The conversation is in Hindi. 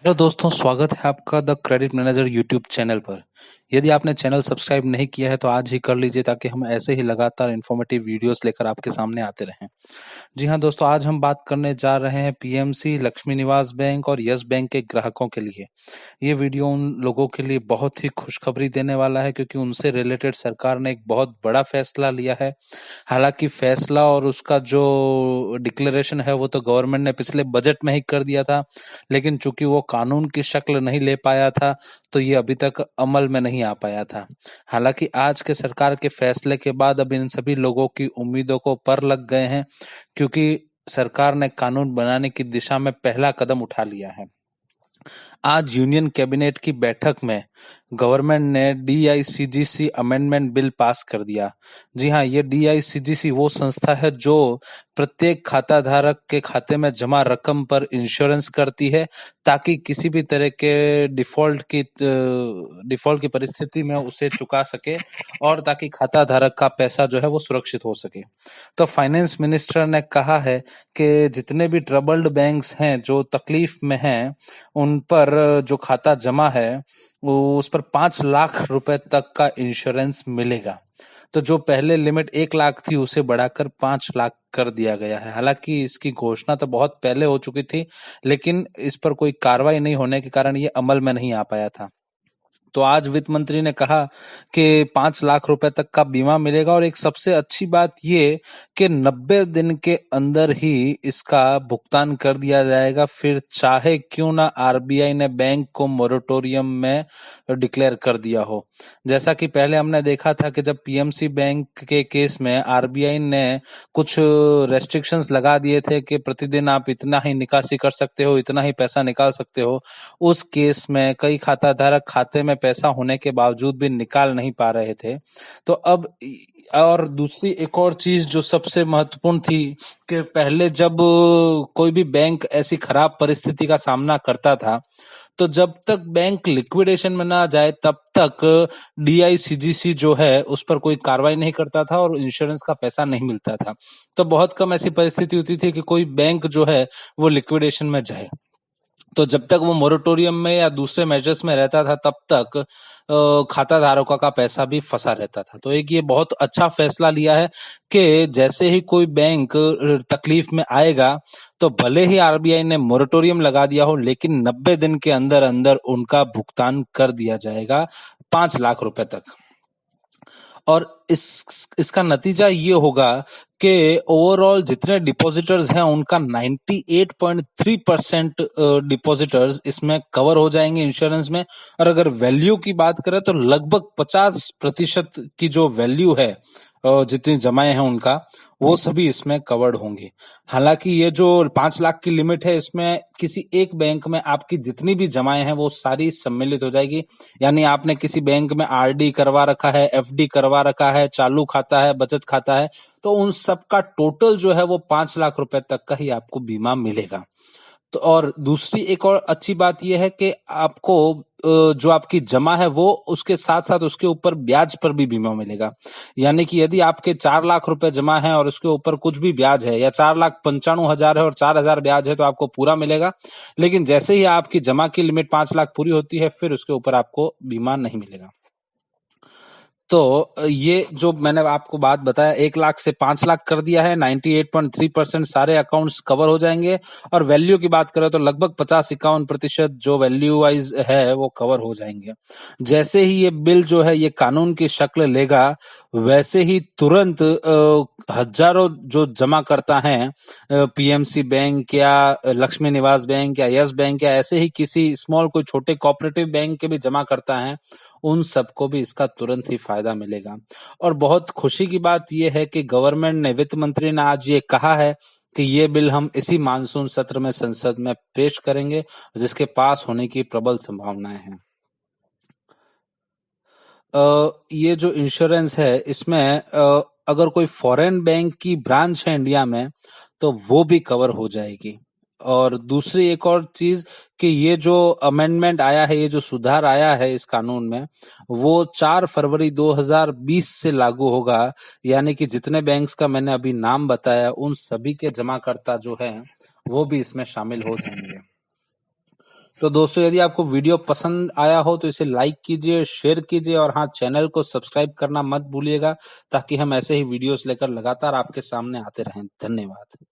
हेलो दोस्तों, स्वागत है आपका the credit manager YouTube channel पर। यदि आपने चैनल सब्सक्राइब नहीं किया है तो आज ही कर लीजिए ताकि हम ऐसे ही लगातार इन्फॉर्मेटिव वीडियोस लेकर आपके सामने आते रहें। जी हाँ दोस्तों, आज हम बात करने जा रहे हैं पीएमसी, लक्ष्मी निवास बैंक और यस बैंक के ग्राहकों के लिए। ये वीडियो उन लोगों के लिए बहुत ही खुशखबरी देने वाला है क्योंकि उनसे रिलेटेड सरकार ने एक बहुत बड़ा फैसला लिया है। हालांकि फैसला और उसका जो डिक्लेरेशन है वो तो गवर्नमेंट ने पिछले बजट में ही कर दिया था, लेकिन चूंकि वो कानून की शक्ल नहीं ले पाया था तो ये अभी तक अमल में नहीं आ पाया था। हालांकि आज के सरकार के फैसले के बाद अब इन सभी लोगों की उम्मीदों को पर लग गए हैं क्योंकि सरकार ने कानून बनाने की दिशा में पहला कदम उठा लिया है। आज यूनियन कैबिनेट की बैठक में गवर्नमेंट ने डीआईसीजीसी अमेंडमेंट बिल पास कर दिया। जी हाँ, ये डीआईसीजीसी वो संस्था है जो प्रत्येक खाता धारक के खाते में जमा रकम पर इंश्योरेंस करती है ताकि किसी भी तरह के डिफॉल्ट की परिस्थिति में उसे चुका सके और ताकि खाता धारक का पैसा जो है वो सुरक्षित हो सके। तो फाइनेंस मिनिस्टर ने कहा है कि जितने भी ट्रबल्ड बैंक्स हैं जो तकलीफ में हैं उन पर जो खाता जमा है वो उस पर 5 लाख रुपए तक का इंश्योरेंस मिलेगा। तो जो पहले लिमिट 1 लाख थी उसे बढ़ाकर 5 लाख कर दिया गया है। हालांकि इसकी घोषणा तो बहुत पहले हो चुकी थी, लेकिन इस पर कोई कार्रवाई नहीं होने के कारण ये अमल में नहीं आ पाया था। तो आज वित्त मंत्री ने कहा कि 5 लाख रुपए तक का बीमा मिलेगा और एक सबसे अच्छी बात ये कि 90 दिन के अंदर ही इसका भुगतान कर दिया जाएगा, फिर चाहे क्यों ना आरबीआई ने बैंक को मोरेटोरियम में डिक्लेयर कर दिया हो। जैसा कि पहले हमने देखा था कि जब पीएमसी बैंक के केस में आरबीआई ने कुछ रेस्ट्रिक्शंस लगा दिए थे कि प्रतिदिन आप इतना ही निकासी कर सकते हो, इतना ही पैसा निकाल सकते हो। उस केस में कई खाता धारक खाते में पैसा होने के बावजूद भी निकाल नहीं पा रहे थे। तो अब और दूसरी एक और चीज जो सबसे महत्वपूर्ण थी कि पहले जब कोई भी बैंक ऐसी खराब परिस्थिति का सामना करता था तो जब तक बैंक लिक्विडेशन में ना जाए तब तक डीआईसीजीसी जो है उस पर कोई कार्रवाई नहीं करता था और इंश्योरेंस का पैसा नहीं मिलता था। तो बहुत कम ऐसी परिस्थिति होती थी कि कोई बैंक जो है वो लिक्विडेशन में जाए। तो जब तक वो मोरेटोरियम में या दूसरे मेजर्स में रहता था तब तक खाता धारकों का पैसा भी फंसा रहता था। तो एक ये बहुत अच्छा फैसला लिया है कि जैसे ही कोई बैंक तकलीफ में आएगा तो भले ही आरबीआई ने मोरेटोरियम लगा दिया हो लेकिन 90 दिन के अंदर अंदर उनका भुगतान कर दिया जाएगा 5 लाख रुपए तक। और इसका नतीजा ये होगा कि ओवरऑल जितने डिपॉजिटर्स हैं उनका 98.3% डिपॉजिटर्स इसमें कवर हो जाएंगे इंश्योरेंस में। और अगर वैल्यू की बात करें तो लगभग 50% की जो वैल्यू है जितनी जमाएं हैं उनका वो सभी इसमें कवर्ड होंगे। हालांकि ये जो 5 लाख की लिमिट है इसमें किसी एक बैंक में आपकी जितनी भी जमाएं हैं वो सारी सम्मिलित हो जाएगी। यानी आपने किसी बैंक में आरडी करवा रखा है, एफडी करवा रखा है, चालू खाता है, बचत खाता है, तो उन सब का टोटल जो है वो 5 लाख रुपए तक का ही आपको बीमा मिलेगा। तो और दूसरी एक और अच्छी बात यह है कि आपको जो आपकी जमा है वो उसके साथ साथ उसके ऊपर ब्याज पर भी बीमा मिलेगा। यानी कि यदि आपके 4 लाख रुपए जमा है और उसके ऊपर कुछ भी ब्याज है या 4,95,000 है और 4,000 ब्याज है तो आपको पूरा मिलेगा। लेकिन जैसे ही आपकी जमा की लिमिट 5 लाख पूरी होती है फिर उसके ऊपर आपको बीमा नहीं मिलेगा। तो ये जो मैंने आपको बात बताया 1 लाख से 5 लाख कर दिया है, 98.3% सारे अकाउंट्स कवर हो जाएंगे। और वैल्यू की बात करें तो लगभग 50-51% जो वैल्यू वाइज है वो कवर हो जाएंगे। जैसे ही ये बिल जो है ये कानून की शक्ल लेगा वैसे ही तुरंत हजारों जो जमा करता है पीएमसी बैंक या लक्ष्मी निवास बैंक या यस बैंक या ऐसे ही किसी स्मॉल कोई छोटे कोऑपरेटिव बैंक के भी जमा करता है उन सबको भी इसका तुरंत ही फायदा मिलेगा। और बहुत खुशी की बात यह है कि गवर्नमेंट ने, वित्त मंत्री ने आज ये कहा है कि ये बिल हम इसी मानसून सत्र में संसद में पेश करेंगे जिसके पास होने की प्रबल संभावनाएं हैं। ये जो इंश्योरेंस है इसमें अगर कोई फॉरेन बैंक की ब्रांच है इंडिया में तो वो भी कवर हो जाएगी। और दूसरी एक और चीज कि ये जो अमेंडमेंट आया है, ये जो सुधार आया है इस कानून में, वो 4 फरवरी 2020 से लागू होगा। यानी कि जितने बैंक्स का मैंने अभी नाम बताया उन सभी के जमाकर्ता जो हैं वो भी इसमें शामिल हो जाएंगे। तो दोस्तों यदि आपको वीडियो पसंद आया हो तो इसे लाइक कीजिए, शेयर कीजिए और हाँ, चैनल को सब्सक्राइब करना मत भूलिएगा ताकि हम ऐसे ही वीडियोस लेकर लगातार आपके सामने आते रहें। धन्यवाद।